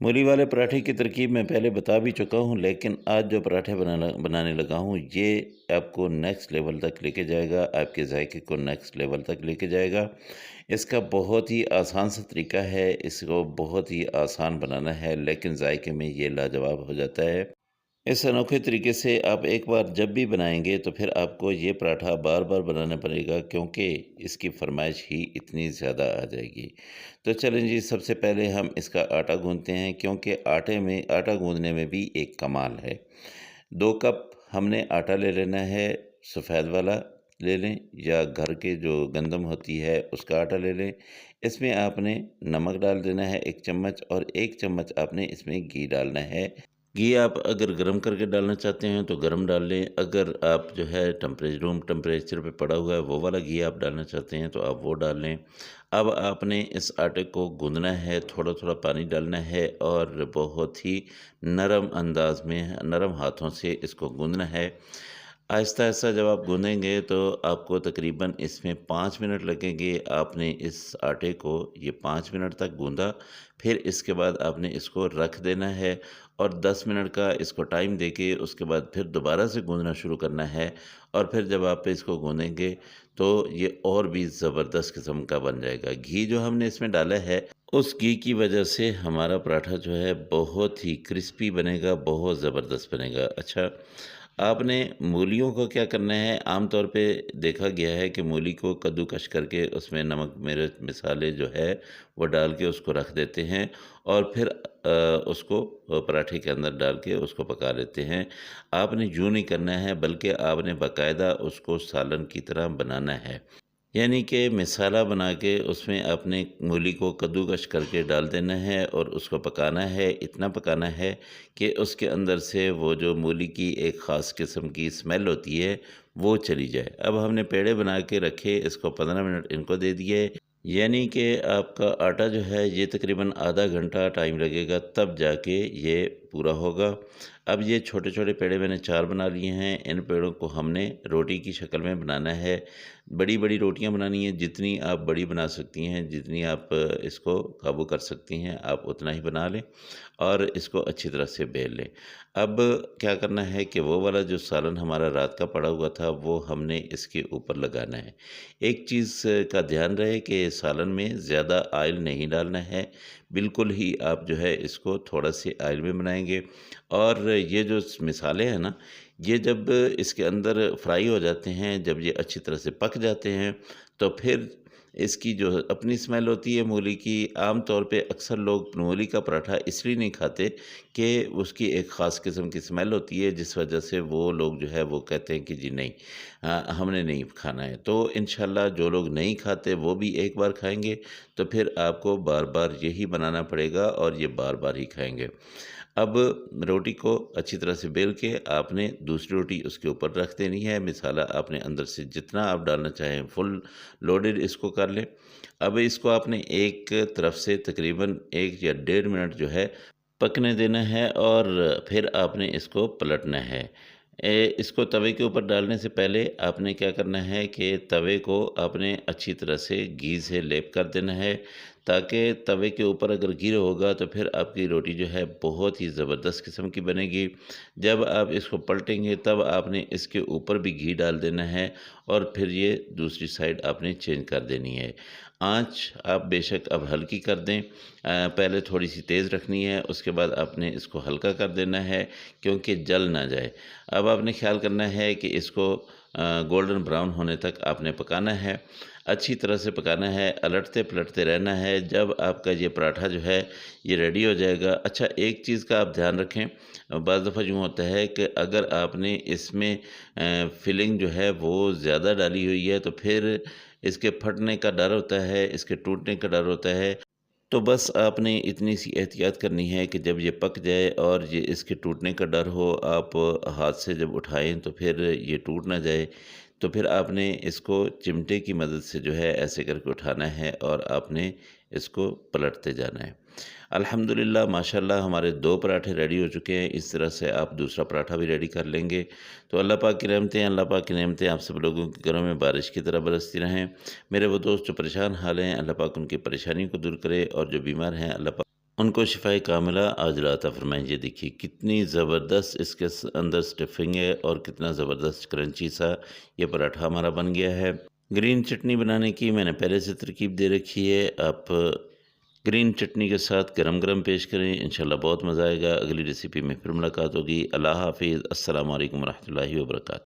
मूली वाले पराठे की तरकीब मैं पहले बता भी चुका हूँ, लेकिन आज जो पराठे बनाने लगा हूँ, ये आपको नेक्स्ट लेवल तक लेके जाएगा, आपके ज़ायके को नेक्स्ट लेवल तक लेके जाएगा। इसका बहुत ही आसान सा तरीका है, इसको बहुत ही आसान बनाना है, लेकिन ज़ायके में ये लाजवाब हो जाता है। इस अनोखे तरीके से आप एक बार जब भी बनाएँगे तो फिर आपको ये पराठा बार-बार बनाना पड़ेगा, क्योंकि इसकी फ़रमाइश ही इतनी ज़्यादा आ जाएगी। तो चलें जी, सबसे पहले हम इसका आटा गूँथते हैं, क्योंकि आटा गूँथने में भी एक कमाल है। 2 कप हमने आटा ले लेना है, सफ़ेद वाला ले लें या घर के जो गंदम होती है उसका आटा ले लें। इसमें आपने नमक डाल देना है 1 चम्मच, और 1 चम्मच आपने इसमें घी डालना है। घी आप अगर गरम करके डालना चाहते हैं तो गरम डाल लें, अगर आप जो है रूम टेम्परेचर पे पड़ा हुआ है वो वाला घी आप डालना चाहते हैं तो आप वो डाल लें। अब आपने इस आटे को गूँदना है, थोड़ा-थोड़ा पानी डालना है और बहुत ही नरम अंदाज में, नरम हाथों से इसको गूँदना है। आहिस्ता-आहिस्ता जब आप गूँदेंगे तो आपको तकरीबन इसमें 5 मिनट लगेंगे। आपने इस आटे को ये 5 मिनट तक गूँधा, फिर इसके बाद आपने इसको रख देना है और 10 मिनट का इसको टाइम देके उसके बाद फिर दोबारा से गूँदना शुरू करना है। और फिर जब आप इसको गूँदेंगे तो ये और भी ज़बरदस्त किस्म का बन जाएगा। घी जो हमने इसमें डाला है, उस घी की वजह से हमारा पराठा जो है बहुत ही क्रिस्पी बनेगा, बहुत ज़बरदस्त बनेगा। अच्छा, आपने मूलियों को क्या करना है, आम तौर पे देखा गया है कि मूली को कद्दूकस करके उसमें नमक, मिर्च, मसाले जो है वो डाल के उसको रख देते हैं और फिर उसको पराठे के अंदर डाल के उसको पका लेते हैं। आपने यूँ नहीं करना है, बल्कि आपने बाकायदा उसको सालन की तरह बनाना है। यानी कि मसाला बना के उसमें आपने मूली को कद्दूकस करके डाल देना है और उसको पकाना है। इतना पकाना है कि उसके अंदर से वो जो मूली की एक ख़ास किस्म की स्मेल होती है, वो चली जाए। अब हमने पेड़े बना के रखे, इसको 15 मिनट इनको दे दिए। यानी कि आपका आटा जो है ये तकरीबन आधा घंटा टाइम लगेगा, तब जाके ये पूरा होगा। अब ये छोटे-छोटे पेड़े मैंने 4 बना लिए हैं। इन पेड़ों को हमने रोटी की शक्ल में बनाना है। बड़ी-बड़ी रोटियां बनानी है, जितनी आप बड़ी बना सकती हैं, जितनी आप इसको काबू कर सकती हैं, आप उतना ही बना लें और इसको अच्छी तरह से बेल लें। अब क्या करना है कि वो वाला जो सालन हमारा रात का पड़ा हुआ था, वो हमने इसके ऊपर लगाना है। एक चीज़ का ध्यान रहे कि सालन में ज़्यादा ऑयल नहीं डालना है, बिल्कुल ही आप जो है इसको थोड़ा से ऑयल में बनाएँगे। और ये जो मसाले हैं ना, ये जब इसके अंदर फ्राई हो जाते हैं, जब ये अच्छी तरह से पक जाते हैं, तो फिर इसकी जो अपनी स्मेल होती है मूली की, आम तौर पे अक्सर लोग मूली का पराठा इसलिए नहीं खाते कि उसकी एक ख़ास किस्म की स्मेल होती है, जिस वजह से वो लोग जो है वो कहते हैं कि जी नहीं, हमने नहीं खाना है। तो इंशाल्लाह जो लोग नहीं खाते वो भी एक बार खाएँगे, तो फिर आपको बार-बार यही बनाना पड़ेगा और ये बार-बार ही खाएँगे। अब रोटी को अच्छी तरह से बेल के आपने दूसरी रोटी उसके ऊपर रख देनी है। मसाला आपने अंदर से जितना आप डालना चाहें फुल लोडेड इसको कर लें। अब इसको आपने एक तरफ से तकरीबन 1 या डेढ़ मिनट जो है पकने देना है और फिर आपने इसको पलटना है। इसको तवे के ऊपर डालने से पहले आपने क्या करना है कि तवे को आपने अच्छी तरह से घी से लेप कर देना है, ताकि तवे के ऊपर अगर घी होगा तो फिर आपकी रोटी जो है बहुत ही ज़बरदस्त किस्म की बनेगी। जब आप इसको पलटेंगे तब आपने इसके ऊपर भी घी डाल देना है और फिर ये दूसरी साइड आपने चेंज कर देनी है। आँच आप बेशक अब हल्की कर दें, पहले थोड़ी-सी तेज़ रखनी है, उसके बाद आपने इसको हल्का कर देना है, क्योंकि जल ना जाए। अब आपने ख़्याल करना है कि इसको गोल्डन ब्राउन होने तक आपने पकाना है, अच्छी तरह से पकाना है, पलटते-पलटते रहना है। जब आपका ये पराठा जो है ये रेडी हो जाएगा। अच्छा, एक चीज़ का आप ध्यान रखें, बाज़ दफ़ा यूँ होता है कि अगर आपने इसमें फिलिंग जो है वो ज़्यादा डाली हुई है तो फिर इसके फटने का डर होता है, इसके टूटने का डर होता है। तो बस आपने इतनी सी एहतियात करनी है कि जब ये पक जाए और ये इसके टूटने का डर हो, आप हाथ से जब उठाएँ तो फिर ये टूट ना जाए। तो फिर आपने इसको चिमटे की मदद से जो है ऐसे करके उठाना है और आपने इसको पलटते जाना है। अल्हम्दुलिल्लाह माशाल्लाह हमारे 2 पराठे रेडी हो चुके हैं। इस तरह से आप दूसरा पराठा भी रेडी कर लेंगे। तो अल्लाह पाक की रहमतें, अल्लाह पाक की नेमतें आप सब लोगों के घरों में बारिश की तरह बरसती रहें। मेरे वो दोस्त जो परेशान हाल हैं, अल्लाह पाक उनकी परेशानी को दूर करे और जो बीमार हैं, अल्लाह पाक उनको शिफ़ाए कामिला आजिला अता फ़रमाएँ। ये देखिए कितनी ज़बरदस्त इसके अंदर स्टफ़िंग है और कितना ज़बरदस्त क्रंची सा ये पराठा हमारा बन गया है। ग्रीन चटनी बनाने की मैंने पहले से तरकीब दे रखी है। आप ग्रीन चटनी के साथ गरम-गरम पेश करें, इंशाल्लाह बहुत मज़ा आएगा। अगली रेसिपी में फिर मुलाकात होगी। अल्लाह हाफ़िज़। अस्सलामु अलैकुम व रहमतुल्लाहि व बरकातहू।